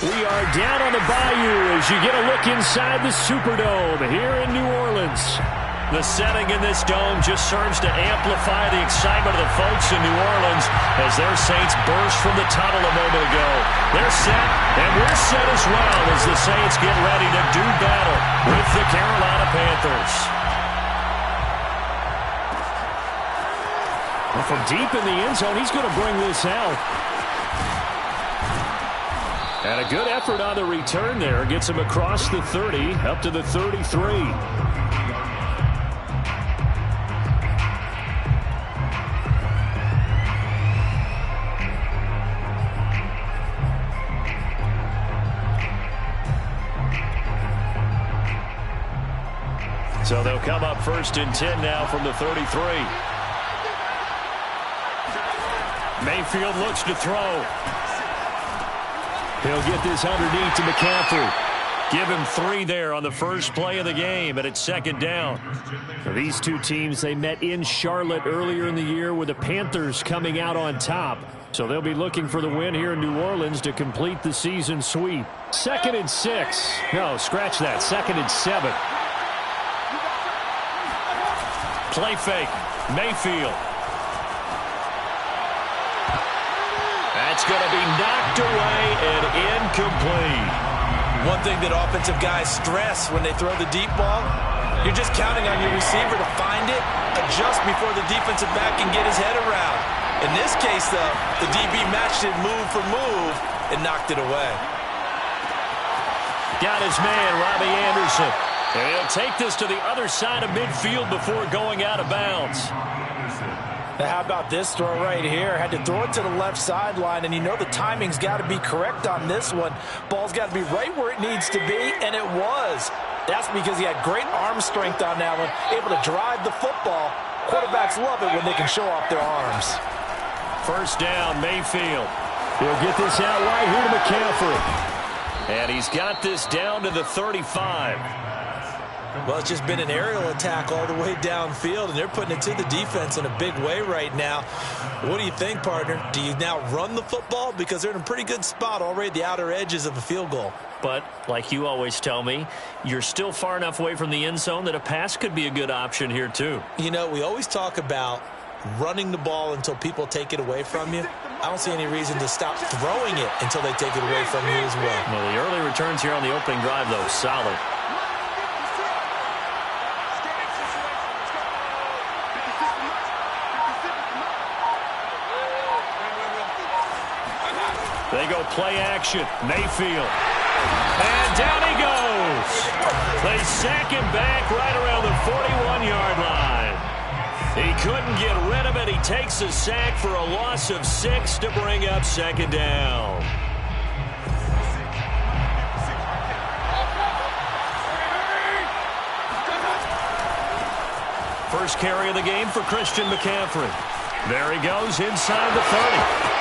We are down on the bayou as you get a look inside the Superdome here in New Orleans. The setting in this dome just serves to amplify the excitement of the folks in New Orleans as their Saints burst from the tunnel a moment ago. They're set, and we're set as well as the Saints get ready to do battle with the Carolina Panthers. And from deep in the end zone, he's going to bring this out. And a good effort on the return there. Gets him across the 30, up to the 33. So they'll come up 1st and 10 now from the 33. Mayfield looks to throw. He'll get this underneath to McCaffrey. Give him 3 there on the first play of the game, and it's 2nd down. Now, these two teams, they met in Charlotte earlier in the year with the Panthers coming out on top. So they'll be looking for the win here in New Orleans to complete the season sweep. 2nd and 6. No, scratch that. 2nd and 7. Play fake. Mayfield. That's going to be knocked away and incomplete. One thing that offensive guys stress when they throw the deep ball, you're just counting on your receiver to find it, adjust before the defensive back can get his head around. In this case, though, the DB matched it move for move and knocked it away. Got his man, Robbie Anderson. And he'll take this to the other side of midfield before going out of bounds. Now, how about this throw right here? Had to throw it to the left sideline, and you know the timing's got to be correct on this one. Ball's got to be right where it needs to be, and it was. That's because he had great arm strength on that one, able to drive the football. Quarterbacks love it when they can show off their arms. 1st down, Mayfield. He'll get this out right here to McCaffrey. And he's got this down to the 35. Well, it's just been an aerial attack all the way downfield, and they're putting it to the defense in a big way right now. What do you think, partner? Do you now run the football? Because they're in a pretty good spot already at the outer edges of a field goal. But, like you always tell me, you're still far enough away from the end zone that a pass could be a good option here, too. You know, we always talk about running the ball until people take it away from you. I don't see any reason to stop throwing it until they take it away from you as well. Well, the early returns here on the opening drive, though, solid. They go play action. Mayfield. And down he goes. They sack him back right around the 41-yard line. He couldn't get rid of it. He takes a sack for a loss of 6 to bring up 2nd down. First carry of the game for Christian McCaffrey. There he goes inside the 30.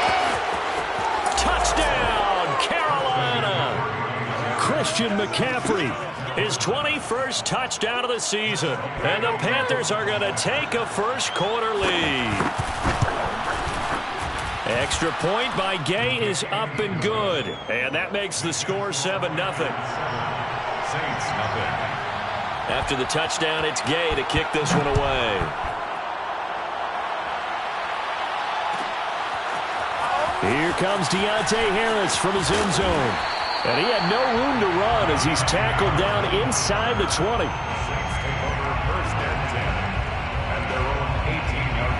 Touchdown, Carolina! Christian McCaffrey, his 21st touchdown of the season. And the Panthers are going to take a first-quarter lead. Extra point by Gay is up and good. And that makes the score 7-0. Saints, nothing. After the touchdown, it's Gay to kick this one away. Here comes Deontay Harris from his end zone. And he had no room to run as he's tackled down inside the 20. Saints take over 1st and 10 at their own 18-yard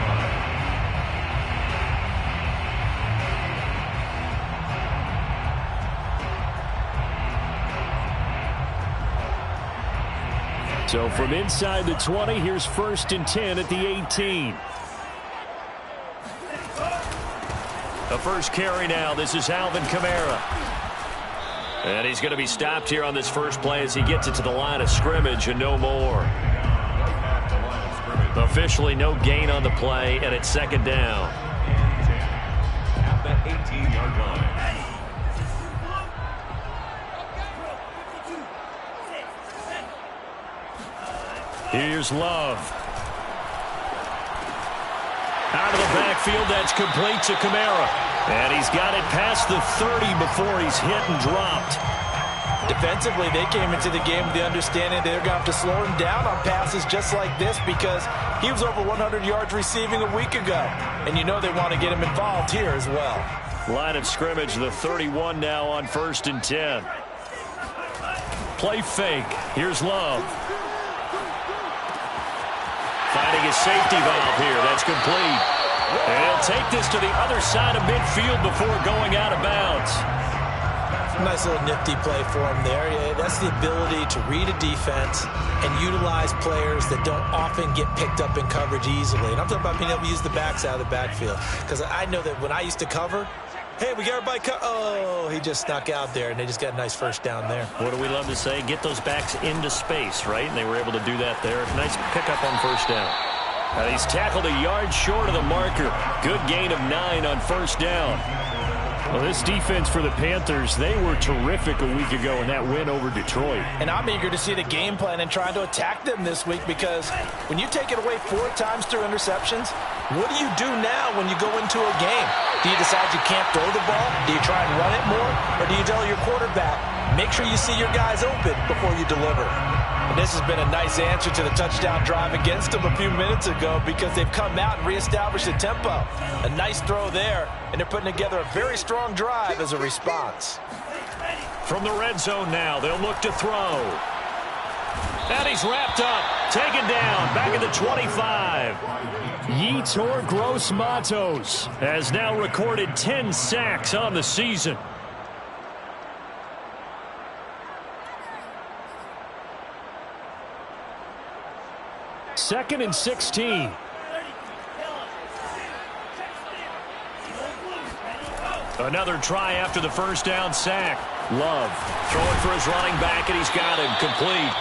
line. So from inside the 20, here's 1st and 10 at the 18. The first carry now. This is Alvin Kamara. And he's going to be stopped here on this first play as he gets it to the line of scrimmage and no more. Officially no gain on the play, and it's 2nd down. At that 18-yard line. Here's Love. Out of the backfield, that's complete to Kamara. And he's got it past the 30 before he's hit and dropped. Defensively, they came into the game with the understanding they're going to have to slow him down on passes just like this because he was over 100 yards receiving a week ago. And you know they want to get him involved here as well. Line of scrimmage, the 31 now on 1st and 10. Play fake. Here's Love. Finding a safety valve here. That's complete. And he'll take this to the other side of midfield before going out of bounds. Nice little nifty play for him there. Yeah, that's the ability to read a defense and utilize players that don't often get picked up in coverage easily. And I'm talking about being able to use the backs out of the backfield. Because I know that when I used to cover, hey, we got everybody oh, he just snuck out there, and they just got a nice first down there. What do we love to say? Get those backs into space, right? And they were able to do that there. Nice pickup on first down. He's tackled a yard short of the marker. Good gain of 9 on first down. Well, this defense for the Panthers, they were terrific a week ago in that win over Detroit. And I'm eager to see the game plan and trying to attack them this week because when you take it away 4 times through interceptions, what do you do now when you go into a game? Do you decide you can't throw the ball? Do you try and run it more? Or do you tell your quarterback, make sure you see your guys open before you deliver? And this has been a nice answer to the touchdown drive against them a few minutes ago because they've come out and reestablished the tempo. A nice throw there, and they're putting together a very strong drive as a response. From the red zone now, they'll look to throw. And he's wrapped up, taken down, back at the 25. Yetur Gross-Matos has now recorded 10 sacks on the season. Second and 16. Another try after the first down sack. Love throwing for his running back, and he's got him complete.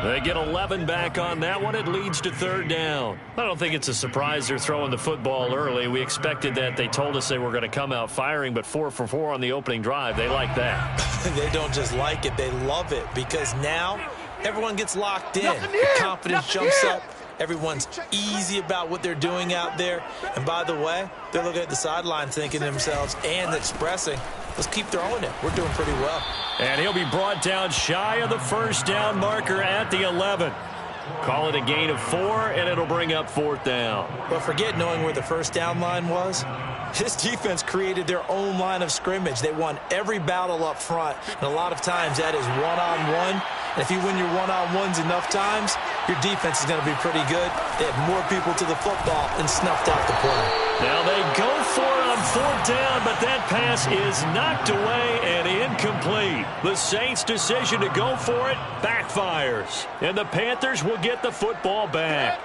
They get 11 back on that one. It leads to 3rd down. I don't think it's a surprise they're throwing the football early. We expected that. They told us they were going to come out firing, but 4 for 4 on the opening drive. They like that. They don't just like it. They love it because now everyone gets locked in. The confidence jumps up. Everyone's easy about what they're doing out there. And by the way, they're looking at the sideline thinking to themselves and expressing, let's keep throwing it. We're doing pretty well. And he'll be brought down shy of the first down marker at the 11. Call it a gain of 4, and it'll bring up 4th down. But forget knowing where the first down line was. This defense created their own line of scrimmage. They won every battle up front, and a lot of times that is one-on-one. And if you win your one-on-ones enough times, your defense is going to be pretty good. They have more people to the football and snuffed out the play. Now they go for it on 4th down, but that pass is knocked away and incomplete. The Saints' decision to go for it backfires, and the Panthers will get the football back.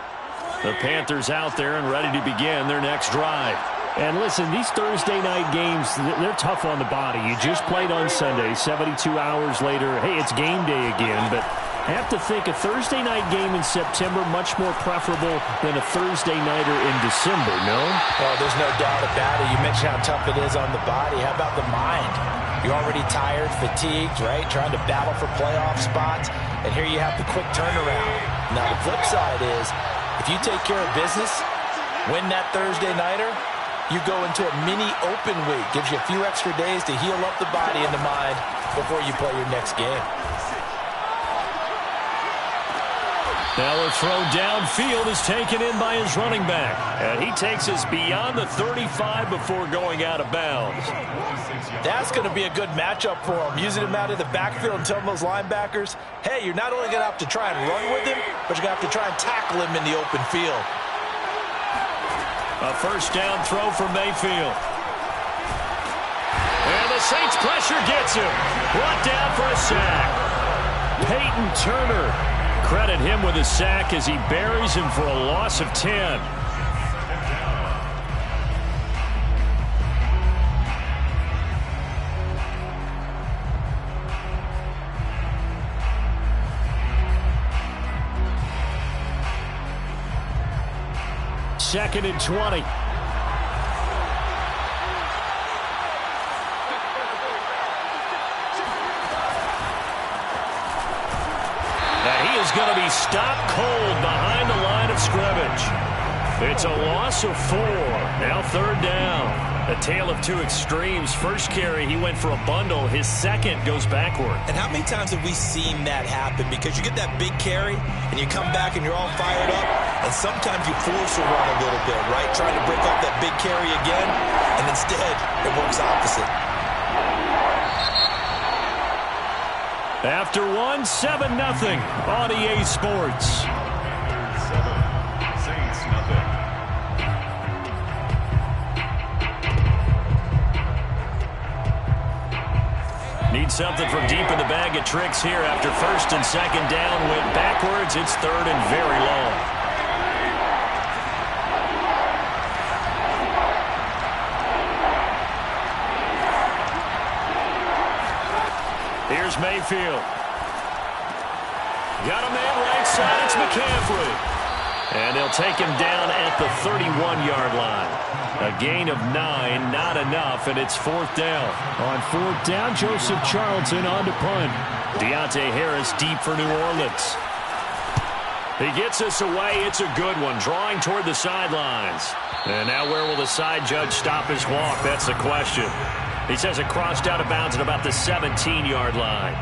The Panthers out there and ready to begin their next drive. And listen, these Thursday night games, they're tough on the body. You just played on Sunday, 72 hours later. Hey, it's game day again, but I have to think a Thursday night game in September much more preferable than a Thursday nighter in December, no? Well, there's no doubt about it. You mentioned how tough it is on the body. How about the mind? You're already tired, fatigued, right? Trying to battle for playoff spots, and here you have the quick turnaround. Now, the flip side is, if you take care of business, win that Thursday nighter, you go into a mini open week. Gives you a few extra days to heal up the body and the mind before you play your next game. Now a throw downfield is taken in by his running back. And he takes us beyond the 35 before going out of bounds. That's going to be a good matchup for him. Using him out of the backfield and telling those linebackers, hey, you're not only going to have to try and run with him, but you're going to have to try and tackle him in the open field. A first down throw for Mayfield. And the Saints pressure gets him. Brought down for a sack. Peyton Turner. Credit him with a sack as he buries him for a loss of 10. Second and 20. And he is going to be stopped cold behind the line of scrimmage. It's a loss of 4. Now third down. A tale of two extremes. First carry, he went for a bundle. His second goes backward. And how many times have we seen that happen? Because you get that big carry, and you come back and you're all fired up, and sometimes you force a run a little bit, right? Trying to break off that big carry again, and instead it works opposite. After 1, 7-0 on EA Sports. Saints nothing. Need something from deep in the bag of tricks here after first and second down. Went backwards. It's third and very long. Here's Mayfield. Got a man right side. It's McCaffrey. And they'll take him down at the 31-yard line. A gain of 9, not enough, and it's fourth down. On fourth down, Joseph Charlton on to punt. Deontay Harris deep for New Orleans. He gets us away. It's a good one, drawing toward the sidelines. And now where will the side judge stop his walk? That's the question. He says it crossed out of bounds at about the 17-yard line.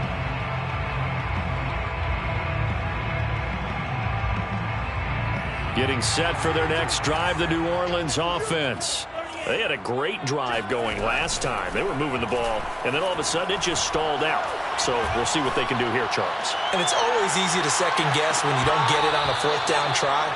Getting set for their next drive, the New Orleans offense. They had a great drive going last time. They were moving the ball, and then all of a sudden it just stalled out. So we'll see what they can do here, Charles. And it's always easy to second guess when you don't get it on a fourth down try.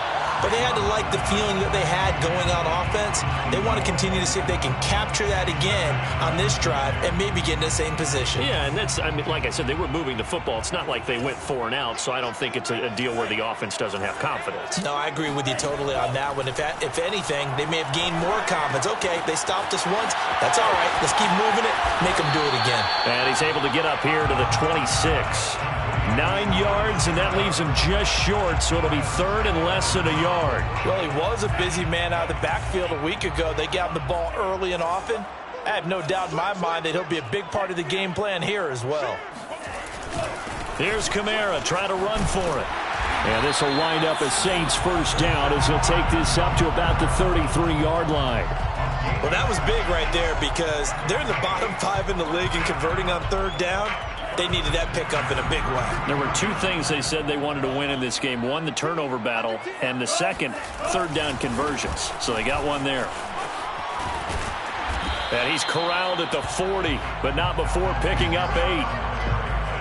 But they had to like the feeling that they had going on offense. They want to continue to see if they can capture that again on this drive and maybe get in the same position. Yeah, and that's, I mean, like I said, they were moving the football. It's not like they went 4 and out, so I don't think it's a deal where the offense doesn't have confidence. No, I agree with you totally on that one. If anything, they may have gained more confidence. Okay, they stopped us once. That's all right. Let's keep moving it. Make them do it again. And he's able to get up here to the 26. 9 yards, and that leaves him just short, so it'll be third and less than a yard. Well, he was a busy man out of the backfield a week ago. They got him the ball early and often. I have no doubt in my mind that he'll be a big part of the game plan here as well. Here's Kamara trying to run for it. And this will wind up a Saints first down as he'll take this up to about the 33-yard line. Well, that was big right there because they're in the bottom 5 in the league and converting on third down. They needed that pickup in a big way. There were 2 things they said they wanted to win in this game. One, the turnover battle, and the second, third down conversions. So they got one there. And he's corralled at the 40, but not before picking up 8.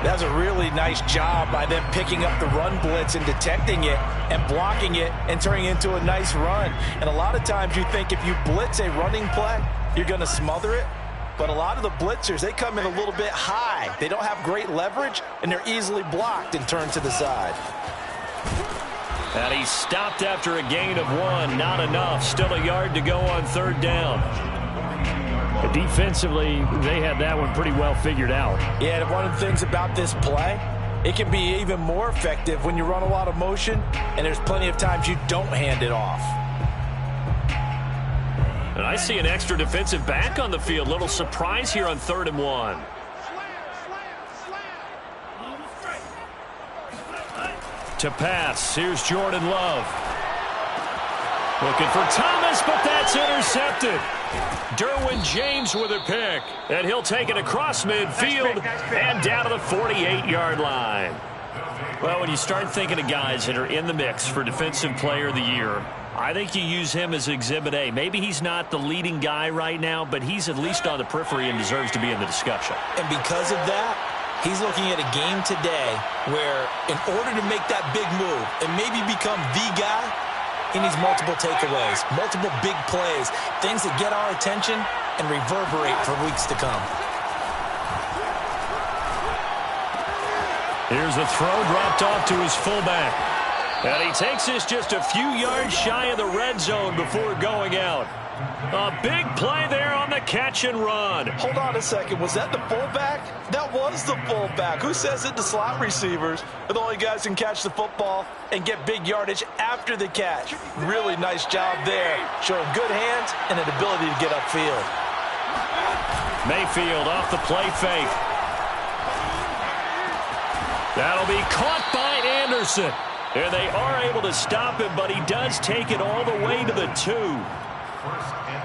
That's a really nice job by them picking up the run blitz and detecting it and blocking it and turning it into a nice run. And a lot of times you think if you blitz a running play, you're going to smother it. But a lot of the blitzers, they come in a little bit high. They don't have great leverage, and they're easily blocked and turned to the side. And he stopped after a gain of 1. Not enough. Still a yard to go on third down. Defensively, they had that one pretty well figured out. Yeah, and one of the things about this play, it can be even more effective when you run a lot of motion, and there's plenty of times you don't hand it off. And I see an extra defensive back on the field. Little surprise here on 3rd and 1. To pass, here's Jordan Love. Looking for Thomas, but that's intercepted. Derwin James with a pick. And he'll take it across midfield and down to the 48-yard line. Well, when you start thinking of guys that are in the mix for Defensive Player of the Year, I think you use him as Exhibit A. Maybe he's not the leading guy right now, but he's at least on the periphery and deserves to be in the discussion. And because of that, he's looking at a game today where in order to make that big move and maybe become the guy, he needs multiple takeaways, multiple big plays, things that get our attention and reverberate for weeks to come. Here's the throw dropped off to his fullback. And he takes this just a few yards shy of the red zone before going out. A big play there on the catch and run. Hold on a second. Was that the fullback? That was the fullback. Who says it? The slot receivers are the only guys who can catch the football and get big yardage after the catch. Really nice job there, showing good hands and an ability to get upfield. Mayfield off the play fake. That'll be caught by Anderson. And they are able to stop him, but he does take it all the way to the 2.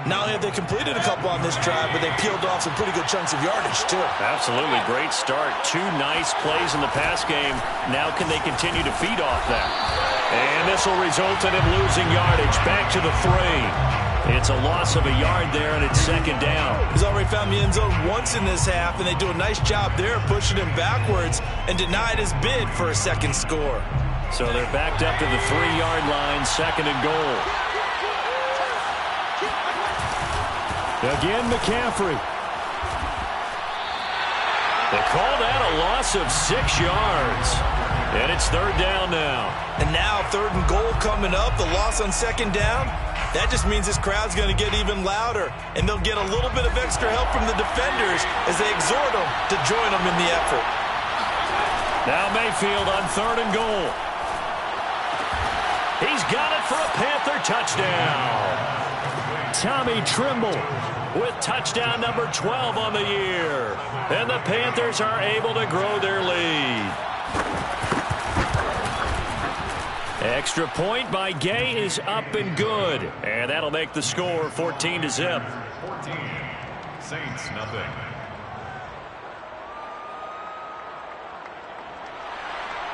Not only have they completed a couple on this drive, but they peeled off some pretty good chunks of yardage, too. Absolutely great start. 2 nice plays in the pass game. Now can they continue to feed off that? And this will result in him losing yardage. Back to the 3. It's a loss of a yard there, and it's 2nd down. He's already found the end zone once in this half, and they do a nice job there pushing him backwards and denied his bid for a second score. So they're backed up to the 3-yard line, 2nd and goal. Again, McCaffrey. They call that a loss of 6 yards. And it's 3rd down now. And now 3rd and goal coming up. The loss on 2nd down. That just means this crowd's going to get even louder. And they'll get a little bit of extra help from the defenders as they exhort them to join them in the effort. Now Mayfield on 3rd and goal. He's got it for a Panther touchdown. Tommy Trimble with touchdown number 12 on the year. And the Panthers are able to grow their lead. Extra point by Gay is up and good. And that'll make the score 14-0. 14. Saints nothing.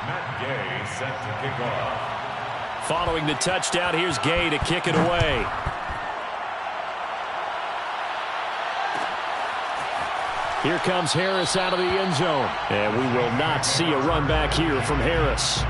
Matt Gay set to kick off. Following the touchdown, here's Gay to kick it away. Here comes Harris out of the end zone. And we will not see a run back here from Harris.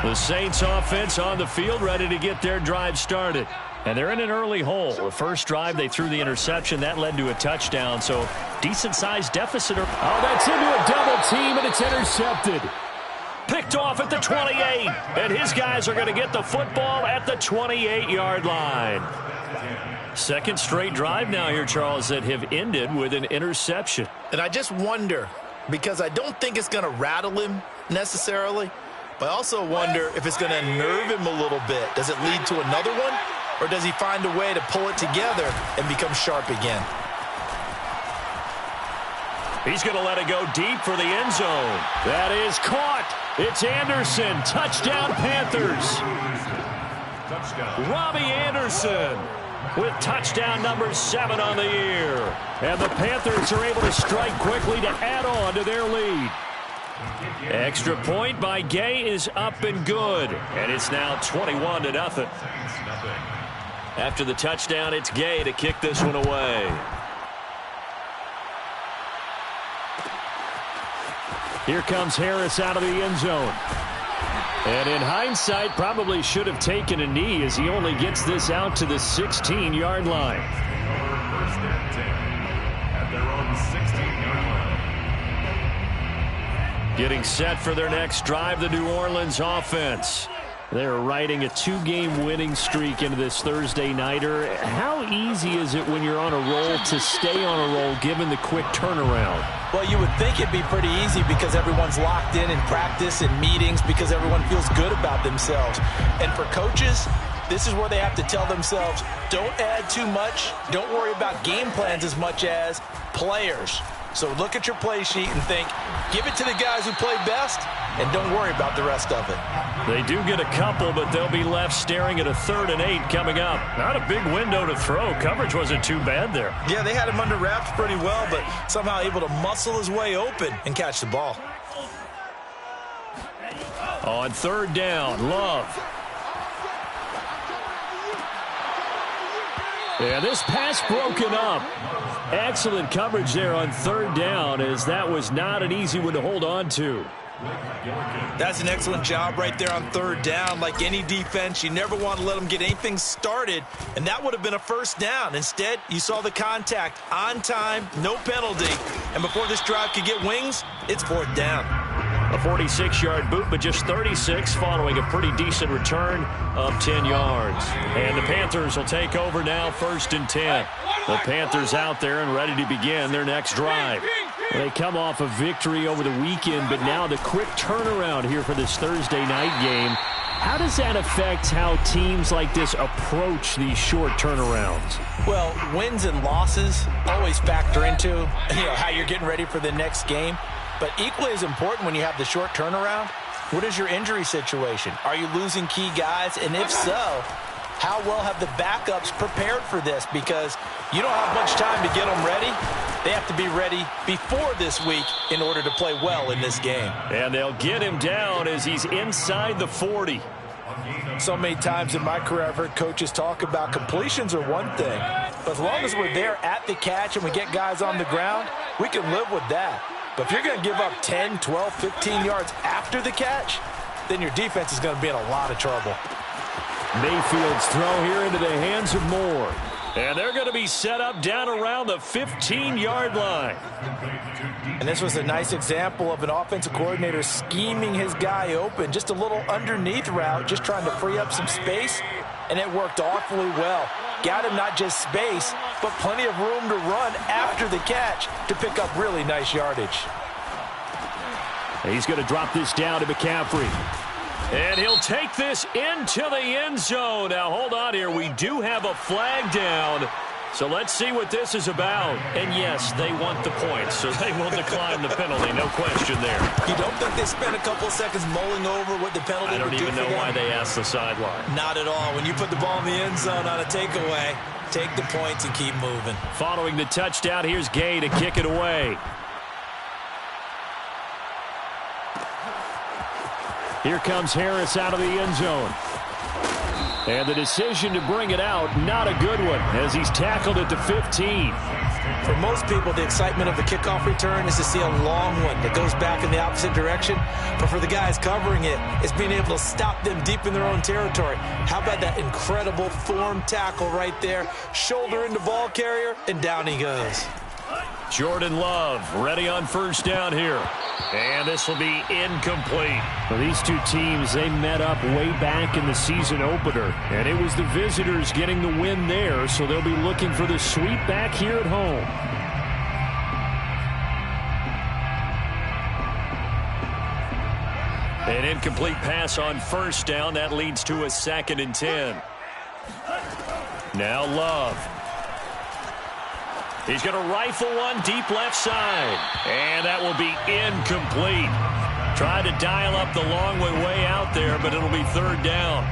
The Saints offense on the field ready to get their drive started. And they're in an early hole. The first drive, they threw the interception. That led to a touchdown, so decent-sized deficit. Oh, that's into a double team, and it's intercepted. Picked off at the 28, and his guys are going to get the football at the 28-yard line. Second straight drive now here, Charles, that have ended with an interception. And I just wonder, because I don't think it's going to rattle him necessarily, but I also wonder if it's going to nerve him a little bit. Does it lead to another one? Or does he find a way to pull it together and become sharp again? He's going to let it go deep for the end zone. That is caught. It's Anderson. Touchdown, Panthers. Touchdown. Robbie Anderson with touchdown number 7 on the year. And the Panthers are able to strike quickly to add on to their lead. Extra point by Gay is up and good. And it's now 21-0. After the touchdown, it's Gay to kick this one away. Here comes Harris out of the end zone. And in hindsight, probably should have taken a knee as he only gets this out to the 16-yard line. First and 10 at their own 16-yard line. Getting set for their next drive, the New Orleans offense. They're riding a 2-game winning streak into this Thursday nighter. How easy is it when you're on a roll to stay on a roll given the quick turnaround? Well, you would think it'd be pretty easy because everyone's locked in practice and meetings because everyone feels good about themselves. And for coaches, this is where they have to tell themselves, don't add too much. Don't worry about game plans as much as players. So look at your play sheet and think, give it to the guys who play best, and don't worry about the rest of it. They do get a couple, but they'll be left staring at a 3rd and 8 coming up. Not a big window to throw. Coverage wasn't too bad there. Yeah, they had him under wraps pretty well, but somehow able to muscle his way open and catch the ball. On 3rd down, Love. Yeah, this pass broken up. Excellent coverage there on 3rd down, as that was not an easy one to hold on to. That's an excellent job right there on 3rd down. Like any defense, you never want to let them get anything started, and that would have been a 1st down. Instead, you saw the contact on time, no penalty, and before this drive could get wings, it's 4th down. A 46-yard boot, but just 36 following a pretty decent return of 10 yards. And the Panthers will take over now, 1st and 10. The Panthers out there and ready to begin their next drive. They come off a victory over the weekend, but now the quick turnaround here for this Thursday night game. How does that affect how teams like this approach these short turnarounds? Well, wins and losses always factor into how you're getting ready for the next game. But equally as important when you have the short turnaround, what is your injury situation? Are you losing key guys? And if so, how well have the backups prepared for this? Because you don't have much time to get them ready. They have to be ready before this week in order to play well in this game. And they'll get him down as he's inside the 40. So many times in my career I've heard coaches talk about completions are one thing. But as long as we're there at the catch and we get guys on the ground, we can live with that. But if you're going to give up 10, 12, 15 yards after the catch, then your defense is going to be in a lot of trouble. Mayfield's throw here into the hands of Moore. And they're going to be set up down around the 15-yard line. And this was a nice example of an offensive coordinator scheming his guy open. Just a little underneath route, just trying to free up some space. And it worked awfully well. Got him not just space, but plenty of room to run after the catch to pick up really nice yardage. He's going to drop this down to McCaffrey. And he'll take this into the end zone. Now, hold on here. We do have a flag down. So let's see what this is about. And, yes, they want the points, so they will decline the penalty. No question there. You don't think they spent a couple of seconds mulling over what the penalty would do? I don't even know why they asked the sideline. Not at all. When you put the ball in the end zone on a takeaway, take the points and keep moving. Following the touchdown, here's Gay to kick it away. Here comes Harris out of the end zone. And the decision to bring it out, not a good one, as he's tackled at the 15. For most people, the excitement of the kickoff return is to see a long one that goes back in the opposite direction. But for the guys covering it, it's being able to stop them deep in their own territory. How about that incredible form tackle right there? Shoulder into ball carrier, and down he goes. Jordan Love ready on first down here. And this will be incomplete. Well, these two teams, they met up way back in the season opener. And it was the visitors getting the win there, so they'll be looking for the sweep back here at home. An incomplete pass on first down. That leads to a 2nd and 10. Now Love. He's going to rifle one deep left side. And that will be incomplete. Tried to dial up the long way out there, but it'll be 3rd down.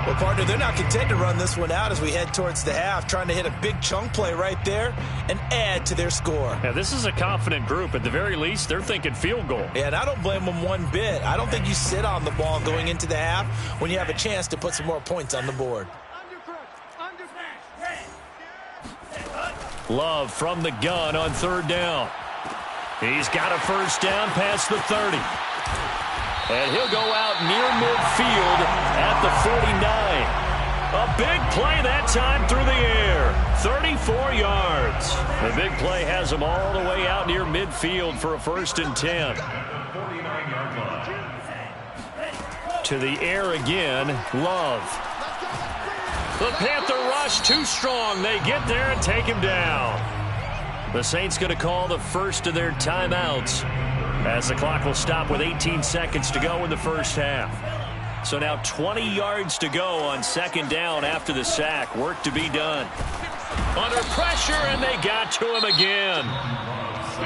Well, partner, they're not content to run this one out as we head towards the half, trying to hit a big chunk play right there and add to their score. Yeah, this is a confident group. At the very least, they're thinking field goal. Yeah, and I don't blame them one bit. I don't think you sit on the ball going into the half when you have a chance to put some more points on the board. Love from the gun on 3rd down. He's got a first down past the 30. And he'll go out near midfield at the 49. A big play that time through the air. 34 yards. The big play has him all the way out near midfield for a 1st and 10. To the air again, Love. The Panther rush too strong. They get there and take him down. The Saints going to call the first of their timeouts as the clock will stop with 18 seconds to go in the first half. So now 20 yards to go on 2nd down after the sack. Work to be done. Under pressure, and they got to him again.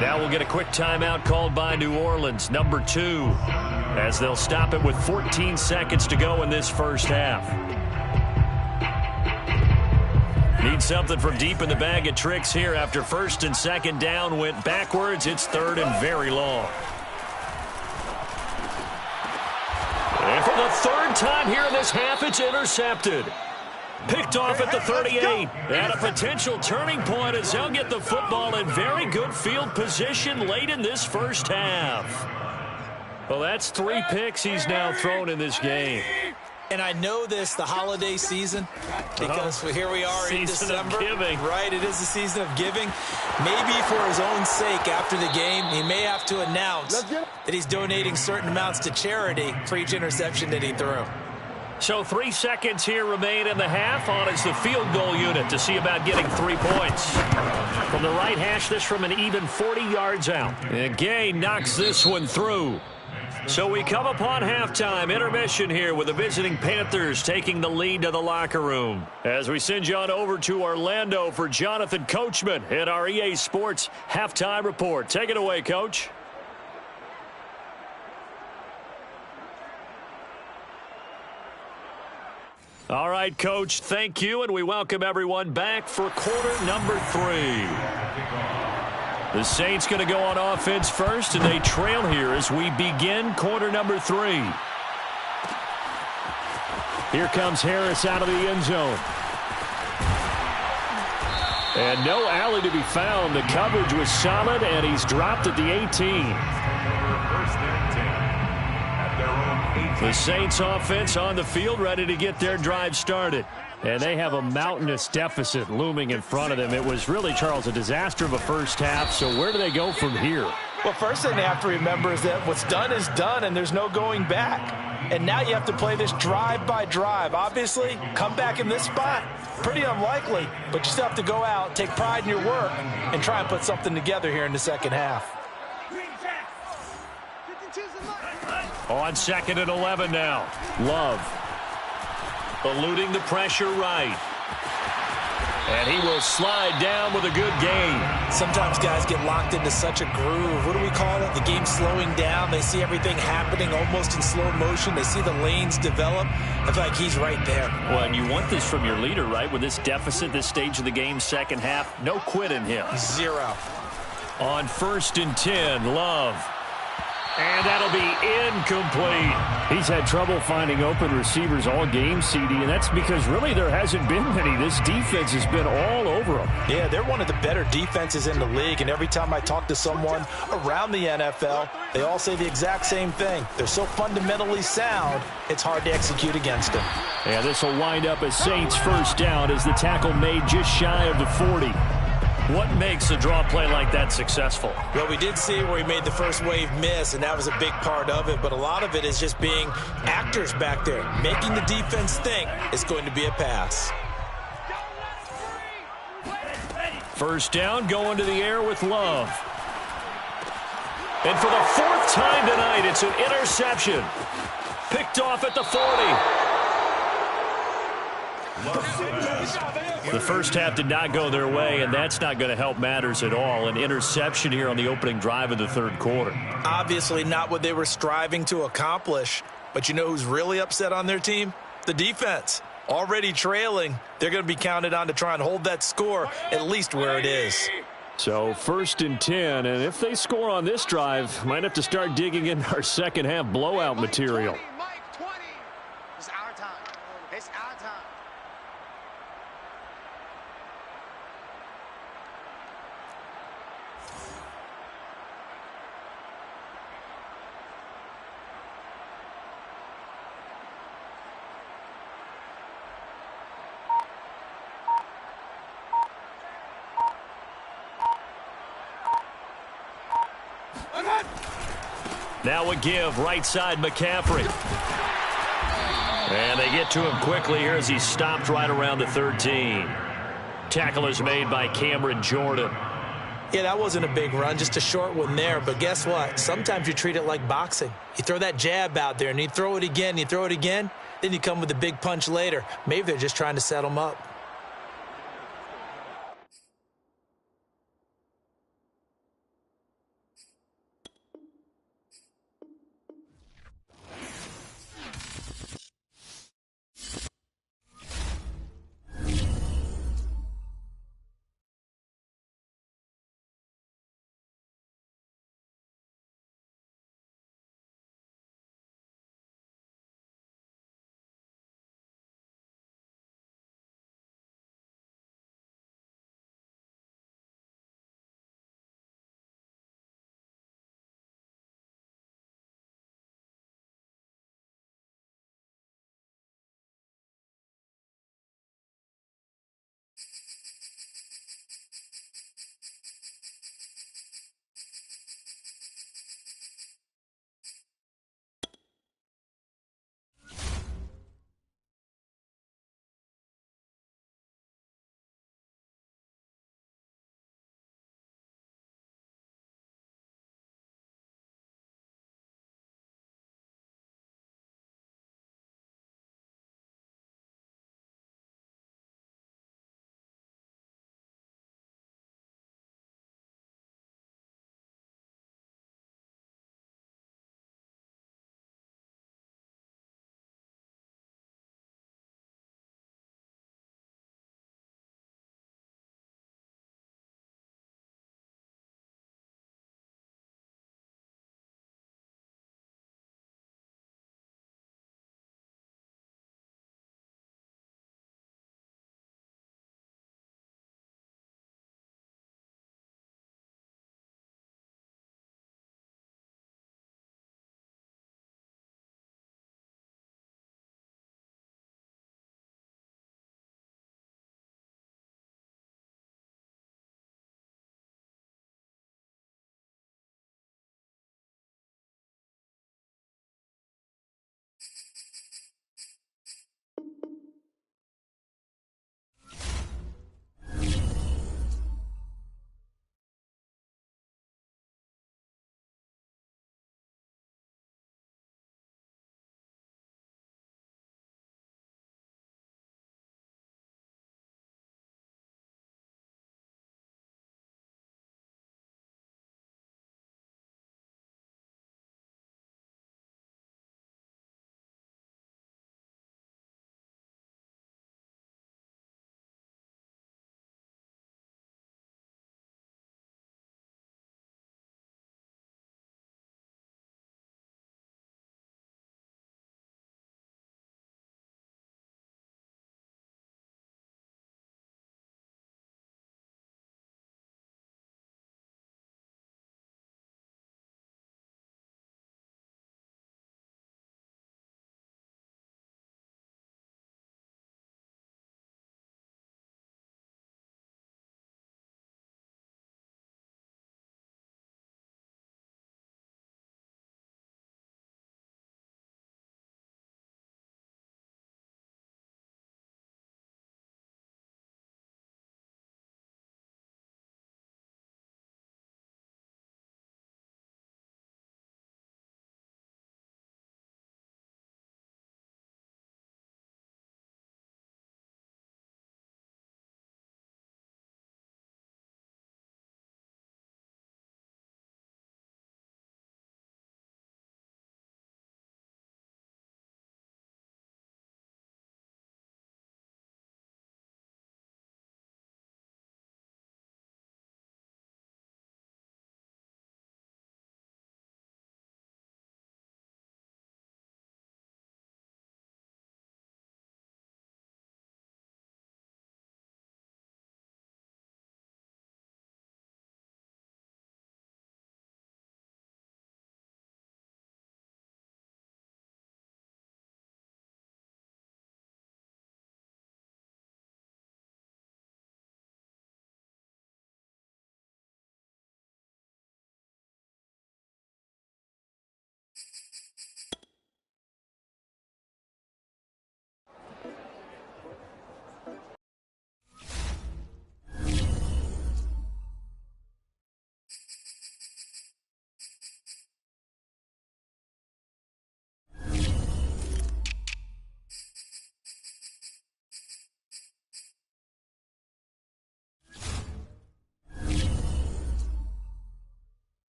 Now we'll get a quick timeout called by New Orleans, number 2, as they'll stop it with 14 seconds to go in this first half. Need something from deep in the bag of tricks here after 1st and 2nd down went backwards. It's 3rd and very long. And for the 3rd time here in this half, it's intercepted. Picked off at the 38. And a potential turning point as they'll get the football in very good field position late in this first half. Well, that's 3 picks he's now thrown in this game. And I know this, the holiday season, because here we are in December. Of giving. Right, it is the season of giving. Maybe for his own sake after the game, he may have to announce that he's donating certain amounts to charity for each interception that he threw. So 3 seconds here remain in the half. On is the field goal unit to see about getting 3 points. From the right hash, this from an even 40 yards out. And Gay knocks this one through. So we come upon halftime, intermission here with the visiting Panthers taking the lead to the locker room. As we send you on over to Orlando for Jonathan Coachman at our EA Sports Halftime Report. Take it away, Coach. All right, Coach, thank you, and we welcome everyone back for quarter number 3. The Saints going to go on offense first, and they trail here as we begin quarter number 3. Here comes Harris out of the end zone. And no alley to be found. The coverage was solid, and he's dropped at the 18. The Saints offense on the field ready to get their drive started. And they have a mountainous deficit looming in front of them. It was really, Charles, a disaster of a first half. So where do they go from here? Well, first thing they have to remember is that what's done is done, and there's no going back. And now you have to play this drive by drive. Obviously, come back in this spot, pretty unlikely. But you still have to go out, take pride in your work, and try and put something together here in the second half. On 2nd and 11 now. Love. Eluding the pressure right. And he will slide down with a good gain. Sometimes guys get locked into such a groove. What do we call it? The game slowing down. They see everything happening almost in slow motion. They see the lanes develop. I feel like he's right there. Well, and you want this from your leader, right? With this deficit, this stage of the game, second half, no quit in him. 0. On 1st and 10, Love. And that'll be incomplete. He's had trouble finding open receivers all game, CD, and that's because really there hasn't been many. This defense has been all over them. Yeah, they're one of the better defenses in the league, and every time I talk to someone around the NFL, they all say the exact same thing. They're so fundamentally sound, it's hard to execute against them. Yeah, this will wind up as Saints first down as the tackle made just shy of the 40. What makes a draw play like that successful? Well, we did see where he made the first wave miss, and that was a big part of it. But a lot of it is just being actors back there, making the defense think it's going to be a pass. First down, going to the air with Love. And for the 4th time tonight, it's an interception. Picked off at the 40. The first half did not go their way, and that's not going to help matters at all. An interception here on the opening drive of the 3rd quarter. Obviously not what they were striving to accomplish. But you know who's really upset on their team? The defense. Already trailing. They're going to be counted on to try and hold that score at least where it is. So 1st and 10, and if they score on this drive, might have to start digging in our second half blowout material. It's our time. It's our time. Now a give, right side McCaffrey. And they get to him quickly here as he's stopped right around the 13. Tackle is made by Cameron Jordan. Yeah, that wasn't a big run, just a short one there. But guess what? Sometimes you treat it like boxing. You throw that jab out there, and you throw it again, you throw it again, then you come with a big punch later. Maybe they're just trying to set him up.